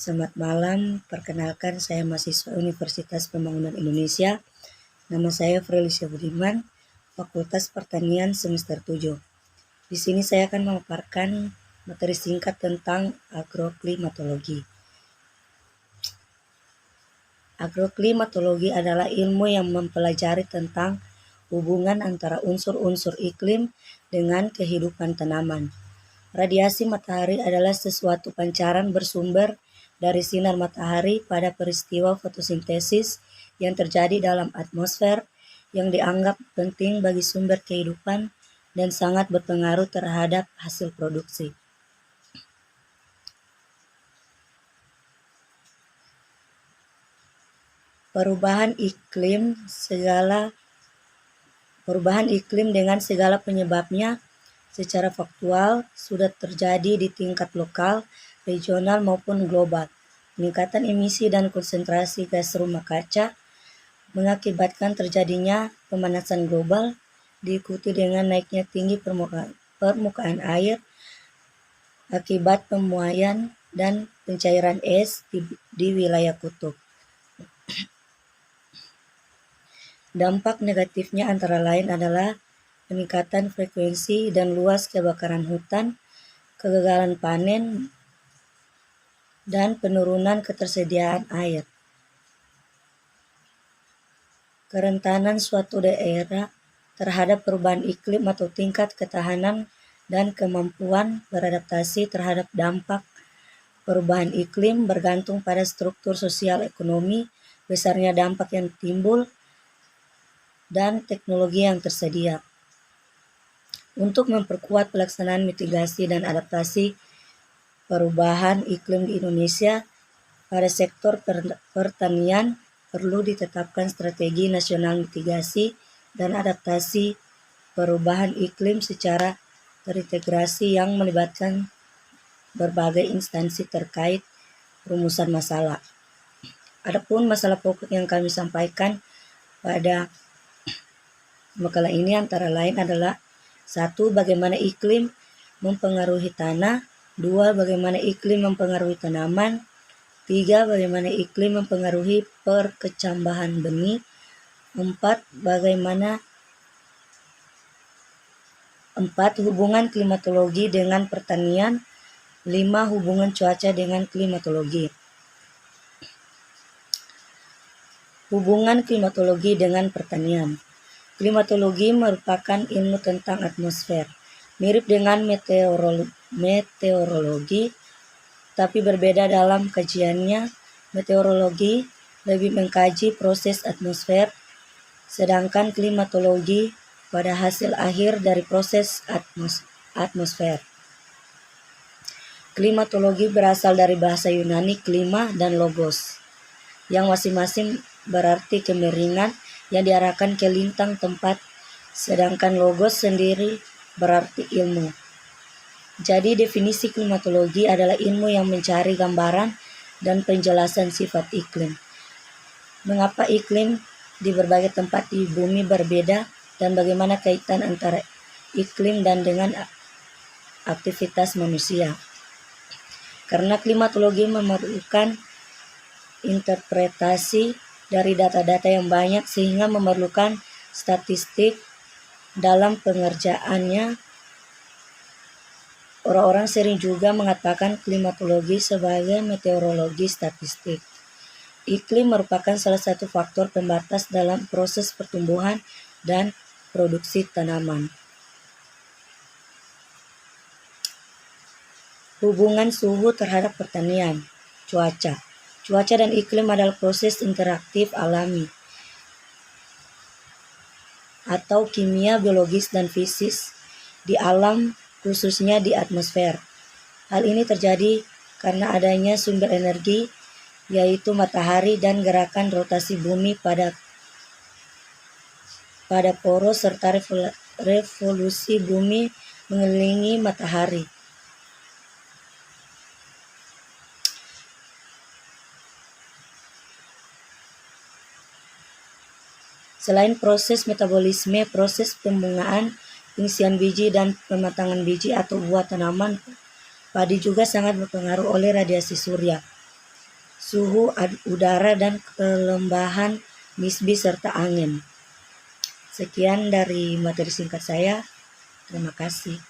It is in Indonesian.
Selamat malam, perkenalkan saya mahasiswa Universitas Pembangunan Indonesia. Nama saya Frelicia Budiman, Fakultas Pertanian semester 7. Di sini saya akan memaparkan materi singkat tentang agroklimatologi. Agroklimatologi adalah ilmu yang mempelajari tentang hubungan antara unsur-unsur iklim dengan kehidupan tanaman. Radiasi matahari adalah sesuatu pancaran bersumber dari sinar matahari pada peristiwa fotosintesis yang terjadi dalam atmosfer yang dianggap penting bagi sumber kehidupan dan sangat berpengaruh terhadap hasil produksi. Perubahan iklim dengan segala penyebabnya secara faktual sudah terjadi di tingkat lokal, regional maupun global. Peningkatan emisi dan konsentrasi gas rumah kaca mengakibatkan terjadinya pemanasan global, diikuti dengan naiknya tinggi permukaan air akibat pemuaian dan pencairan es di wilayah kutub. Dampak negatifnya antara lain adalah peningkatan frekuensi dan luas kebakaran hutan, kegagalan panen, dan penurunan ketersediaan air. Kerentanan suatu daerah terhadap perubahan iklim atau tingkat ketahanan dan kemampuan beradaptasi terhadap dampak perubahan iklim bergantung pada struktur sosial ekonomi, besarnya dampak yang timbul, dan teknologi yang tersedia. Untuk memperkuat pelaksanaan mitigasi dan adaptasi perubahan iklim di Indonesia, pada sektor pertanian perlu ditetapkan strategi nasional mitigasi dan adaptasi perubahan iklim secara terintegrasi yang melibatkan berbagai instansi terkait rumusan masalah. Adapun masalah pokok yang kami sampaikan pada makalah ini antara lain adalah 1. Bagaimana iklim mempengaruhi tanah. 2. Bagaimana iklim mempengaruhi tanaman. 3. Bagaimana iklim mempengaruhi perkecambahan benih. 4. Hubungan klimatologi dengan pertanian. 5. Hubungan cuaca dengan klimatologi. Hubungan klimatologi dengan pertanian. Klimatologi merupakan ilmu tentang atmosfer, mirip dengan meteorologi, tapi berbeda dalam kajiannya. Meteorologi lebih mengkaji proses atmosfer, sedangkan klimatologi pada hasil akhir dari proses atmosfer. Klimatologi berasal dari bahasa Yunani klima dan logos, yang masing-masing berarti kemiringan yang diarahkan ke lintang tempat, sedangkan logos sendiri berarti ilmu. Jadi definisi klimatologi adalah ilmu yang mencari gambaran dan penjelasan sifat iklim. Mengapa iklim di berbagai tempat di bumi berbeda dan bagaimana kaitan antara iklim dan dengan aktivitas manusia. Karena klimatologi memerlukan interpretasi dari data-data yang banyak sehingga memerlukan statistik dalam pengerjaannya. Orang-orang sering juga mengatakan klimatologi sebagai meteorologi statistik. Iklim merupakan salah satu faktor pembatas dalam proses pertumbuhan dan produksi tanaman. Hubungan suhu terhadap pertanian, cuaca. Cuaca dan iklim adalah proses interaktif alami atau kimia, biologis, dan fisik di alam, khususnya di atmosfer. Hal ini terjadi karena adanya sumber energi, yaitu matahari, dan gerakan rotasi bumi pada poros serta revolusi bumi mengelilingi matahari. Selain proses metabolisme, proses pembungaan, pengisian biji, dan pematangan biji atau buah tanaman, padi juga sangat berpengaruh oleh radiasi surya. suhu udara, dan kelembahan nisbi serta angin. Sekian dari materi singkat saya. Terima kasih.